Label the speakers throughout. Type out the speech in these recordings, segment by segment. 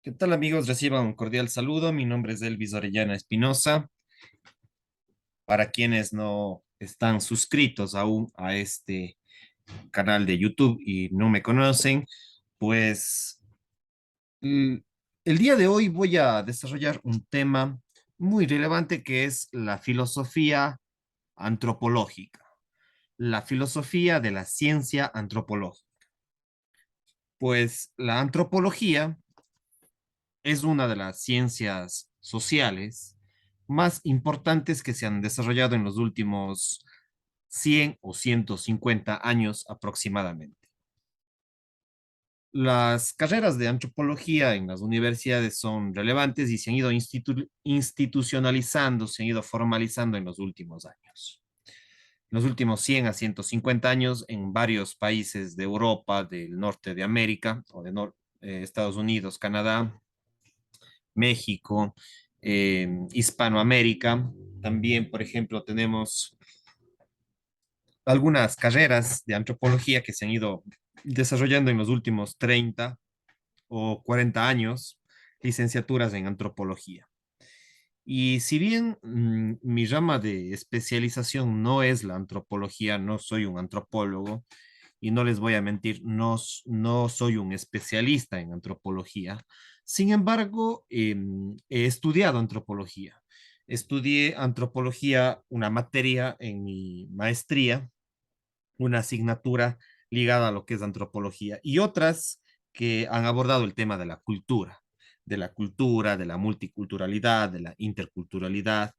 Speaker 1: ¿Qué tal amigos? Reciban un cordial saludo. Mi nombre es Elvis Orellana Espinosa. Para quienes no están suscritos aún a este canal de YouTube y no me conocen, pues mm, el día de hoy voy a desarrollar un tema muy relevante que es la filosofía antropológica, la filosofía de la ciencia antropológica. Pues la antropología es una de las ciencias sociales más importantes que se han desarrollado en los últimos 100 o 150 años aproximadamente. Las carreras de antropología en las universidades son relevantes y se han ido institucionalizando, se han ido formalizando en los últimos años. En los últimos 100 a 150 años en varios países de Europa, del norte de América o de Estados Unidos, Canadá, México, Hispanoamérica. También, por ejemplo, tenemos algunas carreras de antropología que se han ido desarrollando en los últimos 30 o 40 años, licenciaturas en antropología. Y si bien mi rama de especialización no es la antropología, no soy un antropólogo, y no les voy a mentir, no soy un especialista en antropología. Sin embargo, he estudiado antropología. Estudié antropología, una materia en mi maestría, una asignatura ligada a lo que es antropología y otras que han abordado el tema de la multiculturalidad, de la interculturalidad,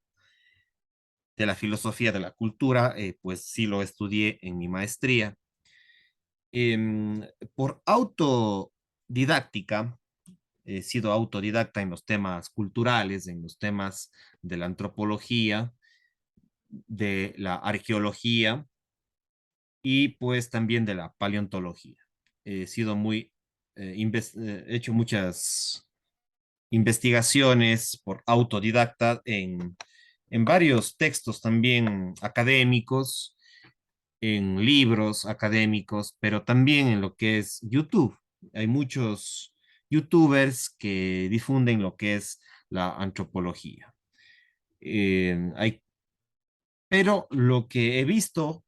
Speaker 1: de la filosofía de la cultura, pues sí lo estudié en mi maestría. Em, por autodidáctica, he sido autodidacta en los temas culturales, en los temas de la antropología, de la arqueología y pues también de la paleontología. He sido he hecho muchas investigaciones por autodidacta en varios textos también académicos, en libros académicos, pero también en lo que es YouTube. Hay muchos YouTubers que difunden lo que es la antropología. Hay, pero lo que he visto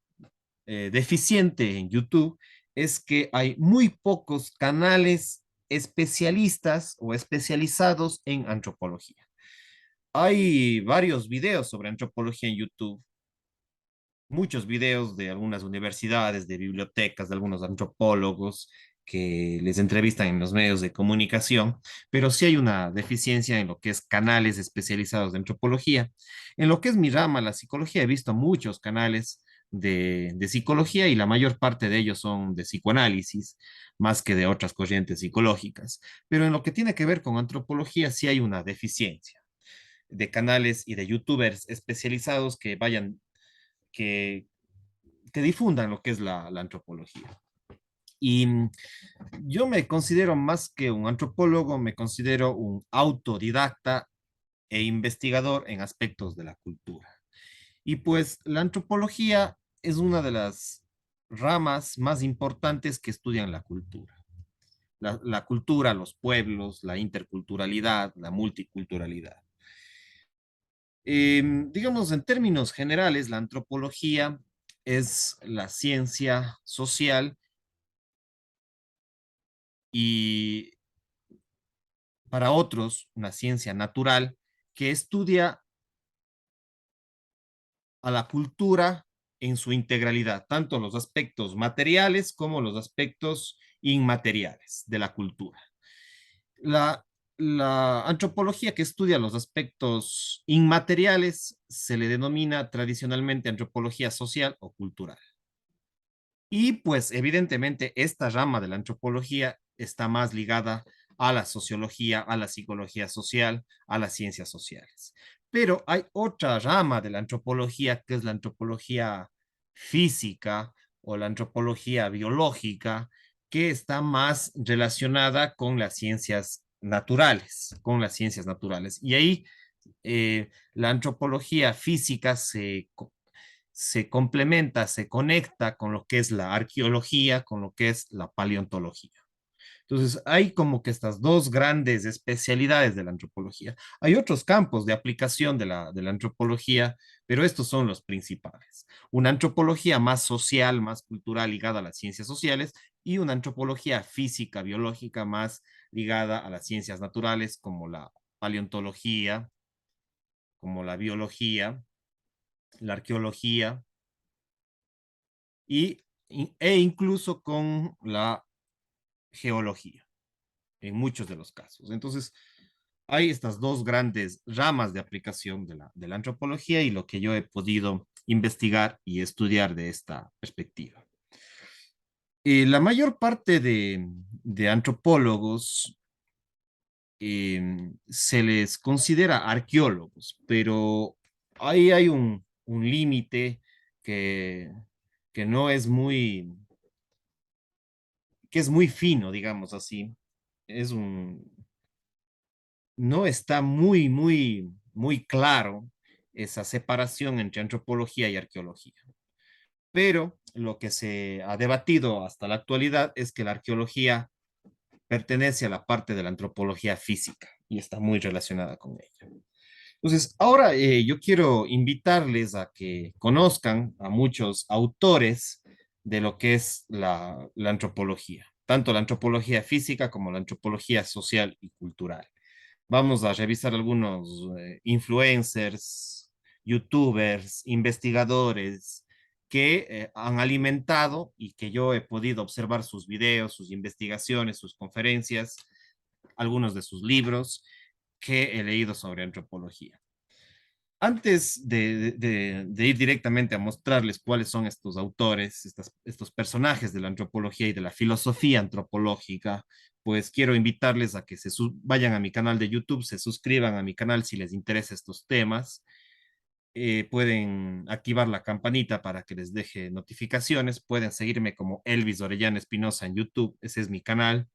Speaker 1: deficiente en YouTube es que hay muy pocos canales especialistas o especializados en antropología. Hay varios videos sobre antropología en YouTube, muchos videos de algunas universidades, de bibliotecas, de algunos antropólogos que les entrevistan en los medios de comunicación, pero sí hay una deficiencia en lo que es canales especializados de antropología. En lo que es mi rama, la psicología, he visto muchos canales de psicología y la mayor parte de ellos son de psicoanálisis, más que de otras corrientes psicológicas. Pero en lo que tiene que ver con antropología, sí hay una deficiencia de canales y de youtubers especializados que, que difundan lo que es la antropología. Y yo me considero más que un antropólogo, me considero un autodidacta e investigador en aspectos de la cultura. Y pues la antropología es una de las ramas más importantes que estudian la cultura. La cultura, los pueblos, la interculturalidad, la multiculturalidad. Digamos, en términos generales, la antropología es la ciencia social y para otros una ciencia natural que estudia a la cultura en su integralidad, tanto los aspectos materiales como los aspectos inmateriales de la cultura. La, la antropología que estudia los aspectos inmateriales se le denomina tradicionalmente antropología social o cultural. Y pues evidentemente esta rama de la antropología está más ligada a la sociología, a la psicología social, a las ciencias sociales. Pero hay otra rama de la antropología que es la antropología física o la antropología biológica, que está más relacionada con las ciencias naturales, con las ciencias naturales. Y ahí la antropología física se complementa, se conecta con lo que es la arqueología, con lo que es la paleontología. Entonces, hay como que estas dos grandes especialidades de la antropología. Hay otros campos de aplicación de la antropología, pero estos son los principales. Una antropología más social, más cultural, ligada a las ciencias sociales, y una antropología física, biológica, más ligada a las ciencias naturales, como la paleontología, como la biología, la arqueología, y, e incluso con la geología, en muchos de los casos. Entonces, hay estas dos grandes ramas de aplicación de la antropología y lo que yo he podido investigar y estudiar de esta perspectiva. La mayor parte de antropólogos se les considera arqueólogos, pero ahí hay un límite que, que no es muy, que es muy fino, digamos así. Es un, no está muy claro esa separación entre antropología y arqueología. Pero lo que se ha debatido hasta la actualidad es que la arqueología pertenece a la parte de la antropología física y está muy relacionada con ella. Entonces, ahora yo quiero invitarles a que conozcan a muchos autores de lo que es la antropología, tanto la antropología física como la antropología social y cultural. Vamos a revisar algunos influencers, youtubers, investigadores que han alimentado y que yo he podido observar sus videos, sus investigaciones, sus conferencias, algunos de sus libros que he leído sobre antropología. Antes de ir directamente a mostrarles cuáles son estos autores, estos personajes de la antropología y de la filosofía antropológica, pues quiero invitarles a que vayan a mi canal de YouTube, se suscriban a mi canal si les interesa estos temas. Pueden activar la campanita para que les deje notificaciones. Pueden seguirme como Elvis Orellana Espinosa en YouTube, ese es mi canal.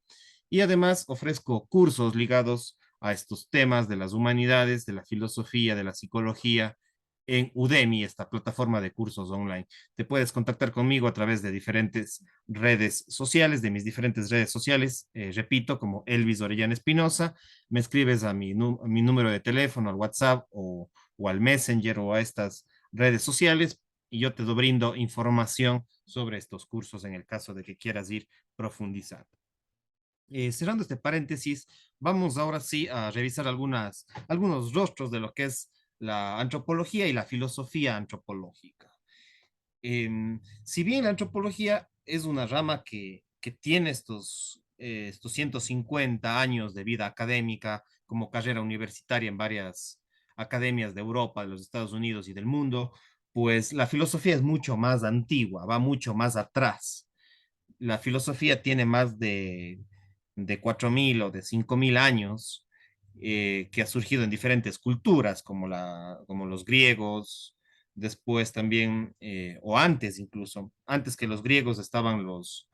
Speaker 1: Y además ofrezco cursos ligados a estos temas de las humanidades, de la filosofía, de la psicología en Udemy, esta plataforma de cursos online. Te puedes contactar conmigo a través de diferentes redes sociales, de mis diferentes redes sociales, repito, como Elvis Orellana Espinosa, me escribes a mi número de teléfono, al WhatsApp o al Messenger o a estas redes sociales y yo te brindo información sobre estos cursos en el caso de que quieras ir profundizando. Cerrando este paréntesis, vamos ahora sí a revisar algunos rostros de lo que es la antropología y la filosofía antropológica. Si bien la antropología es una rama que tiene estos 150 años de vida académica como carrera universitaria en varias academias de Europa, de los Estados Unidos y del mundo, pues la filosofía es mucho más antigua, va mucho más atrás. La filosofía tiene más de 4.000 o de 5.000 años, que ha surgido en diferentes culturas, como los griegos, después también, o antes incluso, antes que los griegos estaban los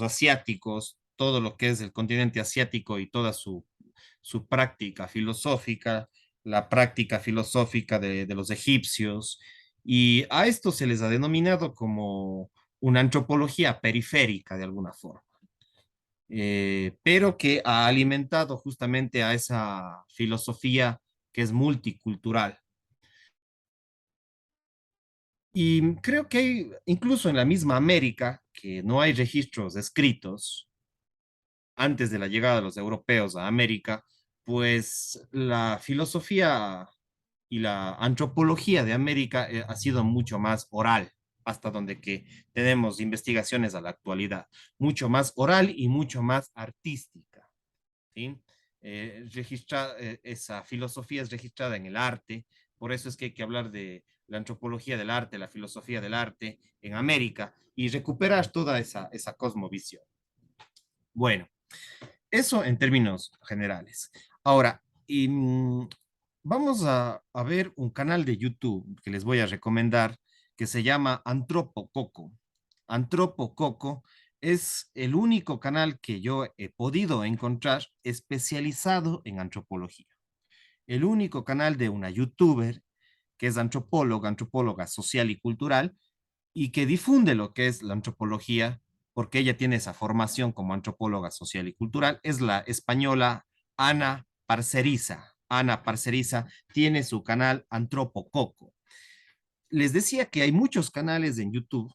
Speaker 1: asiáticos, todo lo que es el continente asiático y toda su práctica filosófica, la práctica filosófica de los egipcios, y a esto se les ha denominado como una antropología periférica de alguna forma, pero que ha alimentado justamente a esa filosofía que es multicultural. Y creo que hay, incluso en la misma América, que no hay registros escritos antes de la llegada de los europeos a América, pues la filosofía y la antropología de América ha sido mucho más oral, hasta donde que tenemos investigaciones a la actualidad, mucho más oral y mucho más artística. ¿Sí? Esa filosofía es registrada en el arte, por eso es que hay que hablar de la antropología del arte, la filosofía del arte en América y recuperar toda esa cosmovisión. Bueno, eso en términos generales. Ahora, vamos a ver un canal de YouTube que les voy a recomendar que se llama Antropo Coco. Antropo Coco es el único canal que yo he podido encontrar especializado en antropología. El único canal de una youtuber que es antropóloga social y cultural, y que difunde lo que es la antropología porque ella tiene esa formación como antropóloga social y cultural, es la española Ana Parceriza. Ana Parceriza tiene su canal Antropococo. Les decía que hay muchos canales en YouTube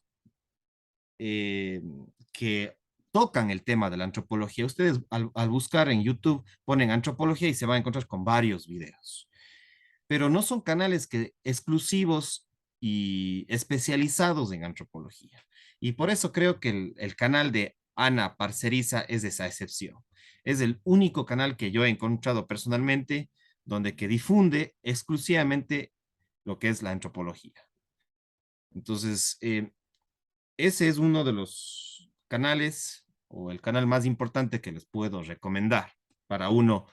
Speaker 1: eh, que tocan el tema de la antropología. Ustedes al buscar en YouTube ponen antropología y se van a encontrar con varios videos, pero no son canales que, exclusivos y especializados en antropología. Y por eso creo que el canal de Ana Parceriza es esa excepción. Es el único canal que yo he encontrado personalmente donde que difunde exclusivamente lo que es la antropología. Entonces, ese es uno de los canales o el canal más importante que les puedo recomendar para uno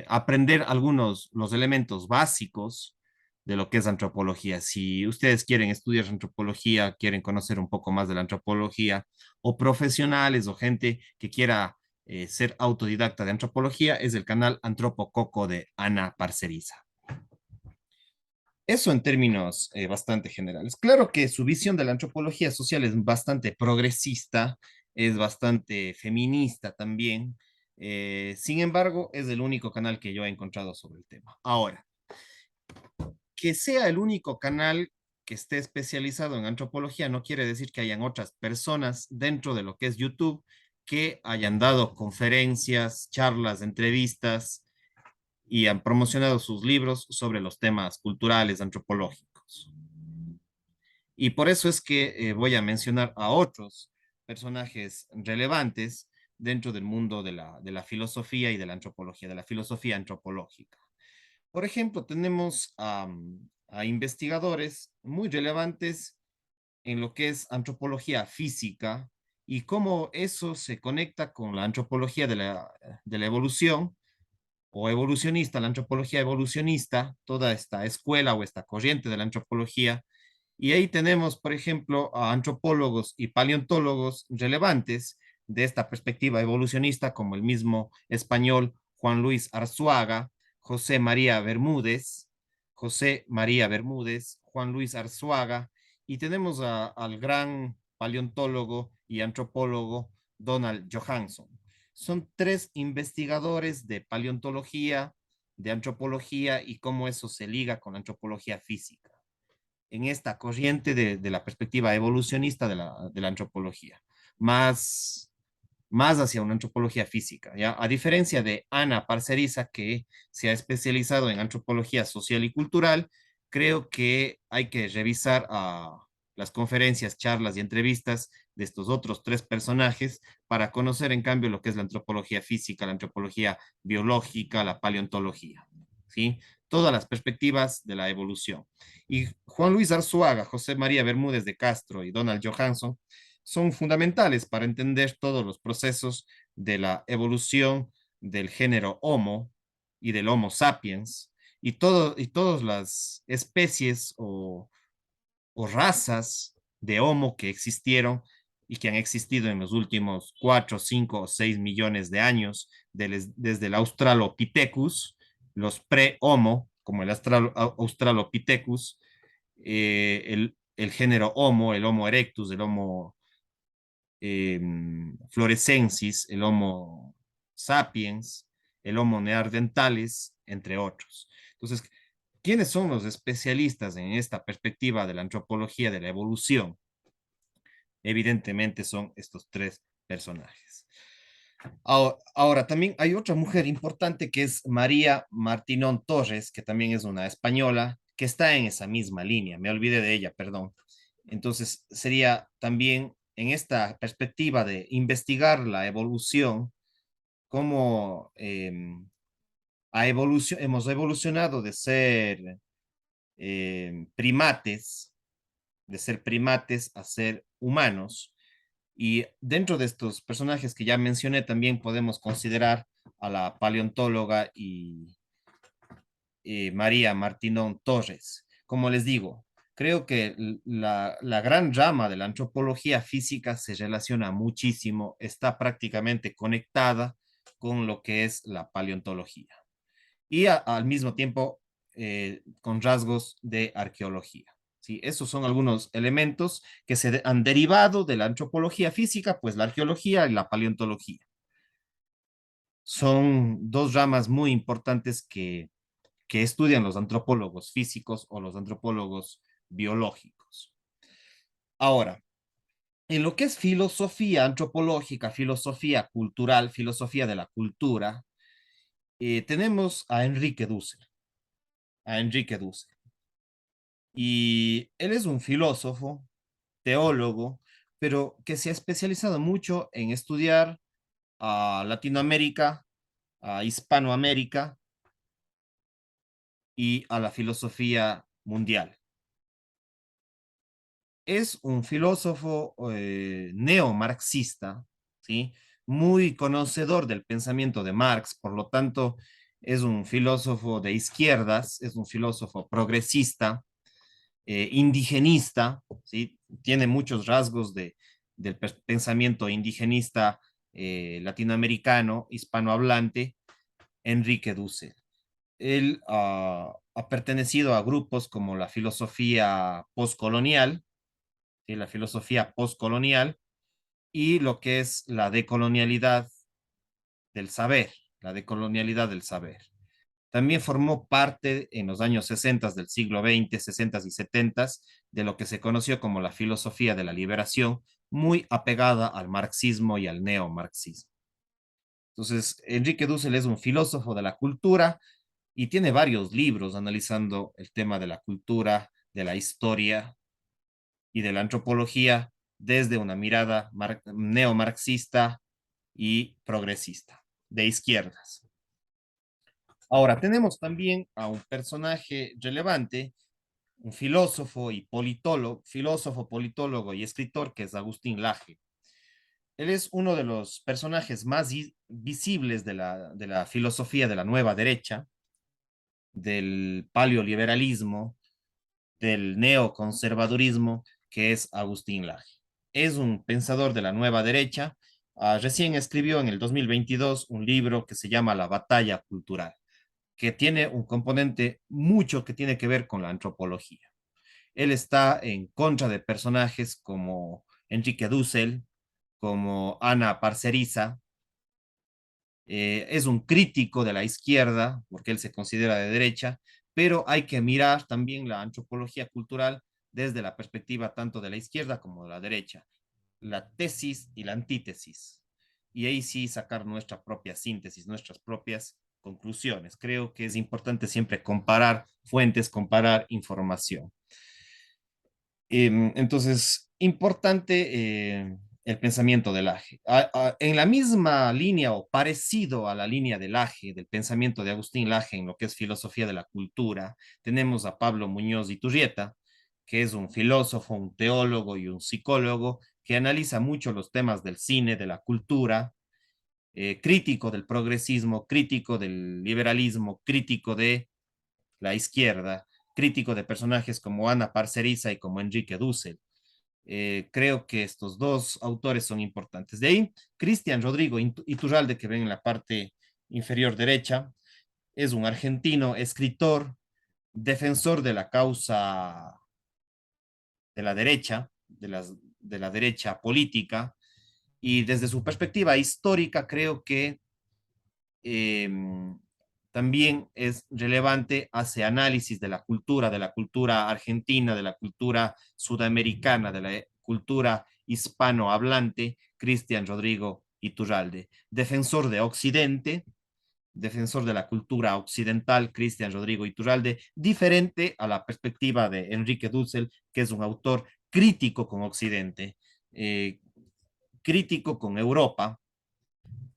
Speaker 1: aprender algunos los elementos básicos de lo que es antropología. Si ustedes quieren estudiar antropología, quieren conocer un poco más de la antropología, o profesionales o gente que quiera ser autodidacta de antropología, es el canal Antropococo de Ana Parceriza. Eso en términos bastante generales. Claro que su visión de la antropología social es bastante progresista, es bastante feminista también. Sin embargo, es el único canal que yo he encontrado sobre el tema. Ahora, que sea el único canal que esté especializado en antropología no quiere decir que hayan otras personas dentro de lo que es YouTube que hayan dado conferencias, charlas, entrevistas y han promocionado sus libros sobre los temas culturales, antropológicos. Y por eso es que voy a mencionar a otros personajes relevantes dentro del mundo de la filosofía y de la antropología, de la filosofía antropológica. Por ejemplo, tenemos a investigadores muy relevantes en lo que es antropología física y cómo eso se conecta con la antropología de la evolución o evolucionista, la antropología evolucionista, toda esta escuela o esta corriente de la antropología. Y ahí tenemos, por ejemplo, a antropólogos y paleontólogos relevantes de esta perspectiva evolucionista, como el mismo español Juan Luis Arzuaga, José María Bermúdez, Juan Luis Arzuaga, y tenemos al gran paleontólogo y antropólogo Donald Johansson. Son tres investigadores de paleontología, de antropología y cómo eso se liga con la antropología física en esta corriente de la perspectiva evolucionista de la antropología, más, más hacia una antropología física, ¿ya? A diferencia de Ana Parceriza, que se ha especializado en antropología social y cultural, creo que hay que revisar las conferencias, charlas y entrevistas de estos otros tres personajes para conocer en cambio lo que es la antropología física, la antropología biológica, la paleontología, ¿sí? Todas las perspectivas de la evolución. Y Juan Luis Arzuaga, José María Bermúdez de Castro y Donald Johansson son fundamentales para entender todos los procesos de la evolución del género Homo y del Homo sapiens y todas las especies o razas de Homo que existieron y que han existido en los últimos 4, 5 o 6 millones de años, desde el Australopithecus, los pre-Homo, como el Australopithecus, el género Homo, el Homo erectus, el Homo florescensis, el Homo sapiens, el Homo neanderthalis, entre otros. Entonces, ¿quiénes son los especialistas en esta perspectiva de la antropología de la evolución? Evidentemente son estos tres personajes. Ahora, también hay otra mujer importante que es María Martinón Torres, que también es una española, que está en esa misma línea. Me olvidé de ella, perdón. Entonces, sería también en esta perspectiva de investigar la evolución, cómo hemos evolucionado primates, de ser primates a ser humanos. Y dentro de estos personajes que ya mencioné, también podemos considerar a la paleontóloga y María Martinón Torres. Como les digo, creo que la gran rama de la antropología física se relaciona muchísimo, está prácticamente conectada con lo que es la paleontología y al mismo tiempo con rasgos de arqueología. ¿sí? Esos son algunos elementos que han derivado de la antropología física, pues la arqueología y la paleontología. Son dos ramas muy importantes que estudian los antropólogos físicos o los antropólogos biológicos. Ahora, en lo que es filosofía antropológica, filosofía cultural, filosofía de la cultura, tenemos a Enrique Dussel, a Enrique Dussel. Y él es un filósofo, teólogo, pero que se ha especializado mucho en estudiar a Latinoamérica, a Hispanoamérica y a la filosofía mundial. Es un filósofo neomarxista, ¿sí? Muy conocedor del pensamiento de Marx, por lo tanto, es un filósofo de izquierdas, es un filósofo progresista, indigenista, ¿sí? Tiene muchos rasgos del pensamiento indigenista latinoamericano, hispanohablante, Enrique Dussel. Él ha pertenecido a grupos como la filosofía postcolonial, ¿sí? La filosofía postcolonial y lo que es la decolonialidad del saber, la decolonialidad del saber. También formó parte en los años 60 del siglo XX, 60 y 70 de lo que se conoció como la filosofía de la liberación, muy apegada al marxismo y al neomarxismo. Entonces, Enrique Dussel es un filósofo de la cultura y tiene varios libros analizando el tema de la cultura, de la historia y de la antropología desde una mirada neomarxista y progresista, de izquierdas. Ahora, tenemos también a un personaje relevante, un filósofo, politólogo y escritor que es Agustín Laje. Él es uno de los personajes más visibles de la filosofía de la nueva derecha, del paleoliberalismo, del neoconservadurismo, que es Agustín Laje. Es un pensador de la nueva derecha. Recién escribió en el 2022 un libro que se llama La batalla cultural, que tiene un componente mucho que tiene que ver con la antropología. Él está en contra de personajes como Enrique Dussel, como Ana Parceriza, es un crítico de la izquierda, porque él se considera de derecha, pero hay que mirar también la antropología cultural desde la perspectiva tanto de la izquierda como de la derecha, la tesis y la antítesis. Y ahí sí sacar nuestra propia síntesis, nuestras propias conclusiones. Creo que es importante siempre comparar fuentes, comparar información. Entonces, importante el pensamiento del Laje. En la misma línea o parecido a la línea del Laje, del pensamiento de Agustín Laje en lo que es filosofía de la cultura, tenemos a Pablo Muñoz de Iturrieta, que es un filósofo, un teólogo y un psicólogo que analiza mucho los temas del cine, de la cultura, crítico del progresismo, crítico del liberalismo, crítico de la izquierda, crítico de personajes como Ana Parceriza y como Enrique Dussel. Creo que estos dos autores son importantes. De ahí, Cristian Rodrigo Iturralde, que ven en la parte inferior derecha, es un argentino, escritor, defensor de la causa de la derecha, de la derecha política, y desde su perspectiva histórica creo que eh, también es relevante, hace análisis de la cultura argentina, de la cultura sudamericana, de la cultura hispanohablante, Cristian Rodrigo Iturralde, defensor de Occidente, defensor de la cultura occidental, Cristian Rodrigo Iturralde, diferente a la perspectiva de Enrique Dussel, que es un autor crítico con Occidente, eh, crítico con Europa,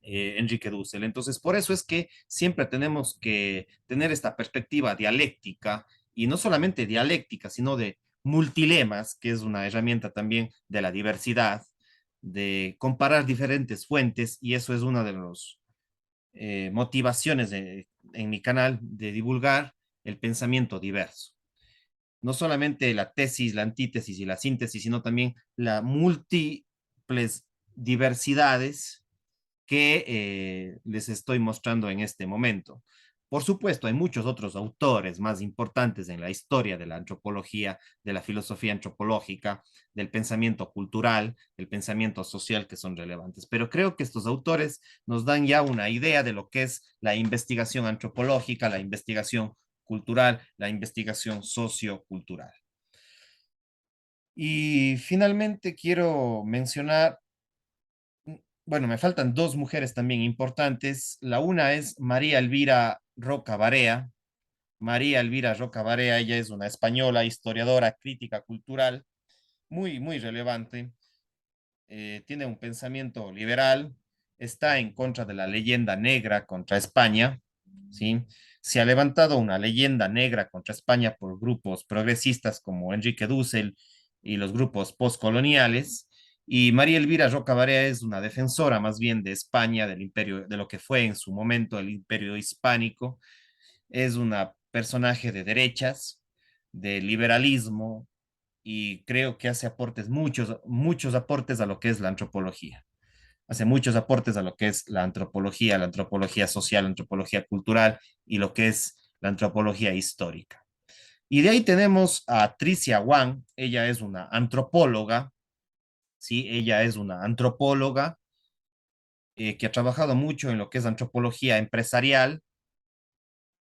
Speaker 1: Enrique Dussel. Entonces, por eso es que siempre tenemos que tener esta perspectiva dialéctica, y no solamente dialéctica, sino de multilemas, que es una herramienta también de la diversidad, de comparar diferentes fuentes, y eso es una de las motivaciones en mi canal de divulgar el pensamiento diverso. No solamente la tesis, la antítesis y la síntesis, sino también las múltiples diversidades que les estoy mostrando en este momento. Por supuesto, hay muchos otros autores más importantes en la historia de la antropología, de la filosofía antropológica, del pensamiento cultural, del pensamiento social que son relevantes, pero creo que estos autores nos dan ya una idea de lo que es la investigación antropológica, la investigación cultural, la investigación sociocultural. Y finalmente quiero mencionar, bueno, me faltan dos mujeres también importantes. La una es María Elvira Roca Barea. María Elvira Roca Barea, ella es una española, historiadora, crítica cultural, muy relevante. Tiene un pensamiento liberal, está en contra de la leyenda negra contra España, ¿sí? Se ha levantado una leyenda negra contra España por grupos progresistas como Enrique Dussel y los grupos postcoloniales. Y María Elvira Roca Barea es una defensora más bien de España, del imperio, de lo que fue en su momento el imperio hispánico. Es una personaje de derechas, de liberalismo, y creo que hace aportes, muchos aportes a lo que es la antropología. Hace muchos aportes a lo que es la antropología social, la antropología cultural y lo que es la antropología histórica. Y de ahí tenemos a Tricia Wang, ella es una antropóloga, ¿sí? Ella es una antropóloga que ha trabajado mucho en lo que es antropología empresarial,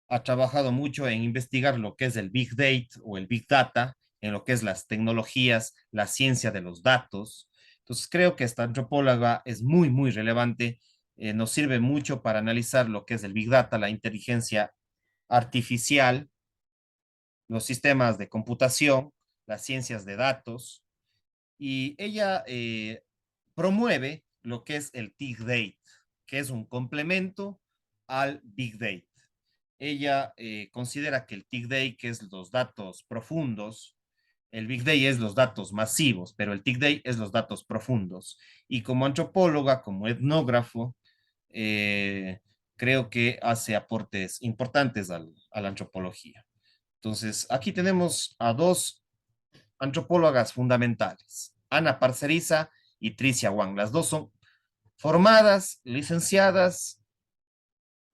Speaker 1: ha trabajado mucho en investigar lo que es el Big Data o el Big Data, en lo que es las tecnologías, la ciencia de los datos. Entonces, creo que esta antropóloga es muy relevante, nos sirve mucho para analizar lo que es el Big Data, la inteligencia artificial, los sistemas de computación, las ciencias de datos, y ella promueve lo que es el Big Data, que es un complemento al Big Data. Ella considera que el Big Data, que es los datos profundos, el Big Data es los datos masivos, pero el Big Data es los datos profundos. Y como antropóloga, como etnógrafo, eh, creo que hace aportes importantes a la antropología. Entonces, aquí tenemos a dos antropólogas fundamentales, Ana Parceriza y Tricia Wang. Las dos son formadas, licenciadas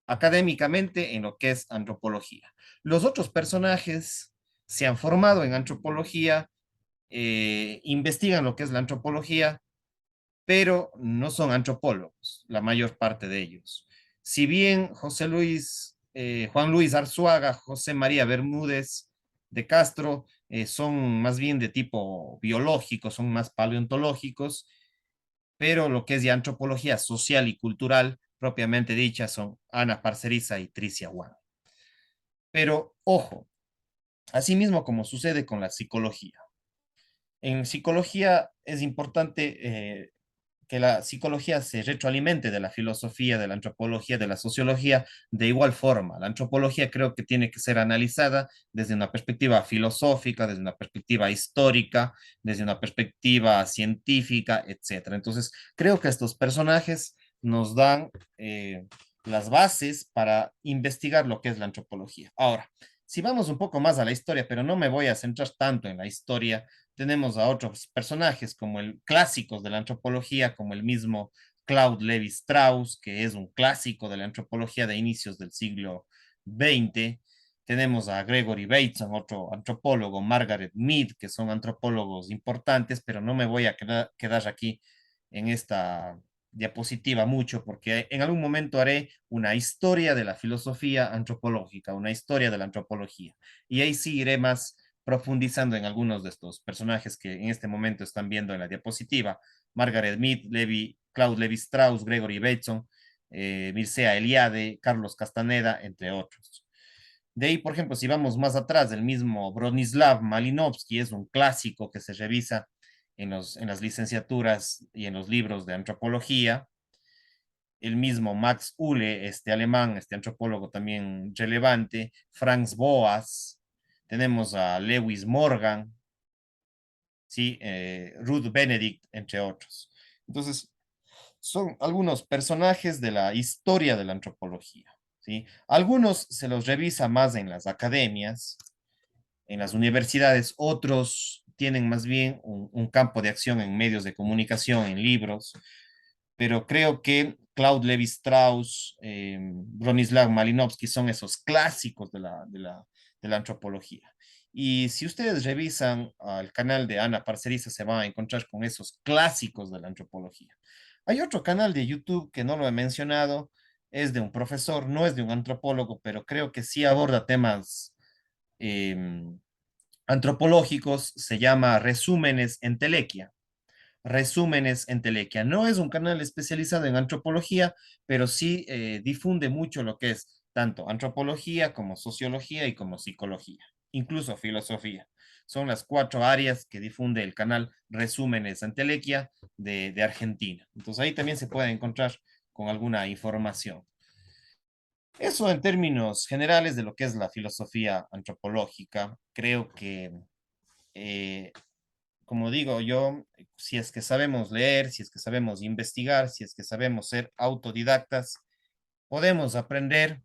Speaker 1: académicamente en lo que es antropología. Los otros personajes se han formado en antropología, investigan lo que es la antropología, pero no son antropólogos, la mayor parte de ellos. Si bien Juan Luis Arzuaga, José María Bermúdez de Castro son más bien de tipo biológico, son más paleontológicos, pero lo que es de antropología social y cultural, propiamente dicha, son Ana Parceriza y Tricia Wang. Pero ojo, asimismo como sucede con la psicología. En psicología es importante que la psicología se retroalimente de la filosofía, de la antropología, de la sociología, de igual forma. La antropología creo que tiene que ser analizada desde una perspectiva filosófica, desde una perspectiva histórica, desde una perspectiva científica, etcétera. Entonces, creo que estos personajes nos dan las bases para investigar lo que es la antropología. Ahora, si vamos un poco más a la historia, pero no me voy a centrar tanto en la historia, tenemos a otros personajes como el clásicos de la antropología, como el mismo Claude Levi Strauss, que es un clásico de la antropología de inicios del siglo XX. Tenemos a Gregory Bateson, otro antropólogo, Margaret Mead, que son antropólogos importantes, pero no me voy a quedar aquí en esta diapositiva mucho, porque en algún momento haré una historia de la filosofía antropológica, una historia de la antropología, y ahí sí iré más profundizando en algunos de estos personajes que en este momento están viendo en la diapositiva: Margaret Mead, Claude Levi Strauss, Gregory Bateson, Mircea Eliade, Carlos Castaneda, entre otros. De ahí, por ejemplo, si vamos más atrás, el mismo Bronislav Malinowski es un clásico que se revisa en las licenciaturas y en los libros de antropología. El mismo Max Uhle, este alemán, este antropólogo también relevante, Franz Boas, tenemos a Lewis Morgan, ¿sí? Ruth Benedict, entre otros. Entonces, son algunos personajes de la historia de la antropología, ¿sí? Algunos se los revisa más en las academias, en las universidades, otros tienen más bien un campo de acción en medios de comunicación, en libros, pero creo que Claude Lévi-Strauss, Bronislaw Malinowski, son esos clásicos de la antropología. Y si ustedes revisan al canal de Ana Parcerisa, se van a encontrar con esos clásicos de la antropología. Hay otro canal de YouTube que no lo he mencionado, es de un profesor, no es de un antropólogo, pero creo que sí aborda temas em, antropológicos, se llama Resúmenes en Telequia. Resúmenes en Telequia. No es un canal especializado en antropología, pero sí difunde mucho lo que es tanto antropología como sociología y como psicología, incluso filosofía. Son las cuatro áreas que difunde el canal Resúmenes en Telequia de Argentina. Entonces ahí también se puede encontrar con alguna información. Eso en términos generales de lo que es la filosofía antropológica. Creo que eh, como digo yo, si es que sabemos leer, si es que sabemos investigar, si es que sabemos ser autodidactas, podemos aprender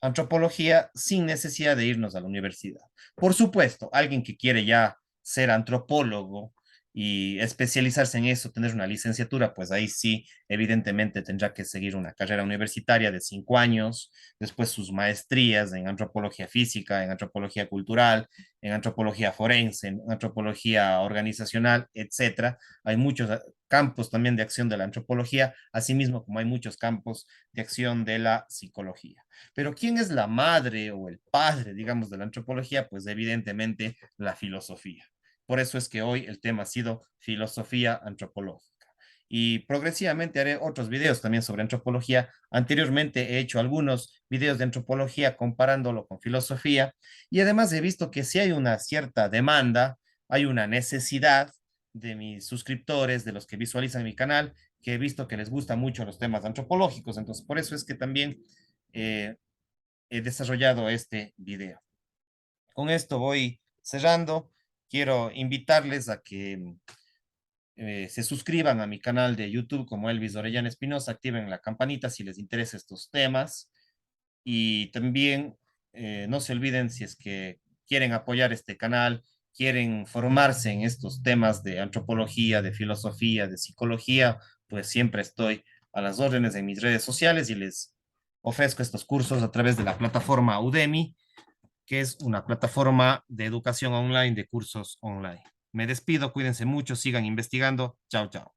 Speaker 1: antropología sin necesidad de irnos a la universidad. Por supuesto, alguien que quiere ya ser antropólogo y especializarse en eso, tener una licenciatura, pues ahí sí, evidentemente tendrá que seguir una carrera universitaria de 5 años, después sus maestrías en antropología física, en antropología cultural, en antropología forense, en antropología organizacional, etcétera. Hay muchos campos también de acción de la antropología, asimismo como hay muchos campos de acción de la psicología. Pero ¿quién es la madre o el padre, digamos, de la antropología? Pues evidentemente la filosofía. Por eso es que hoy el tema ha sido filosofía antropológica. Y progresivamente haré otros videos también sobre antropología. Anteriormente he hecho algunos videos de antropología comparándolo con filosofía y además he visto que si hay una cierta demanda, hay una necesidad de mis suscriptores, de los que visualizan mi canal, que he visto que les gustan mucho los temas antropológicos. Entonces, por eso es que también eh, he desarrollado este video. Con esto voy cerrando. Quiero invitarles a que se suscriban a mi canal de YouTube como Elvis Orellana Espinosa, activen la campanita si les interesa estos temas y también no se olviden si es que quieren apoyar este canal, quieren formarse en estos temas de antropología, de filosofía, de psicología, pues siempre estoy a las órdenes en mis redes sociales y les ofrezco estos cursos a través de la plataforma Udemy, que es una plataforma de educación online, de cursos online. Me despido, cuídense mucho, sigan investigando. Chao, chao.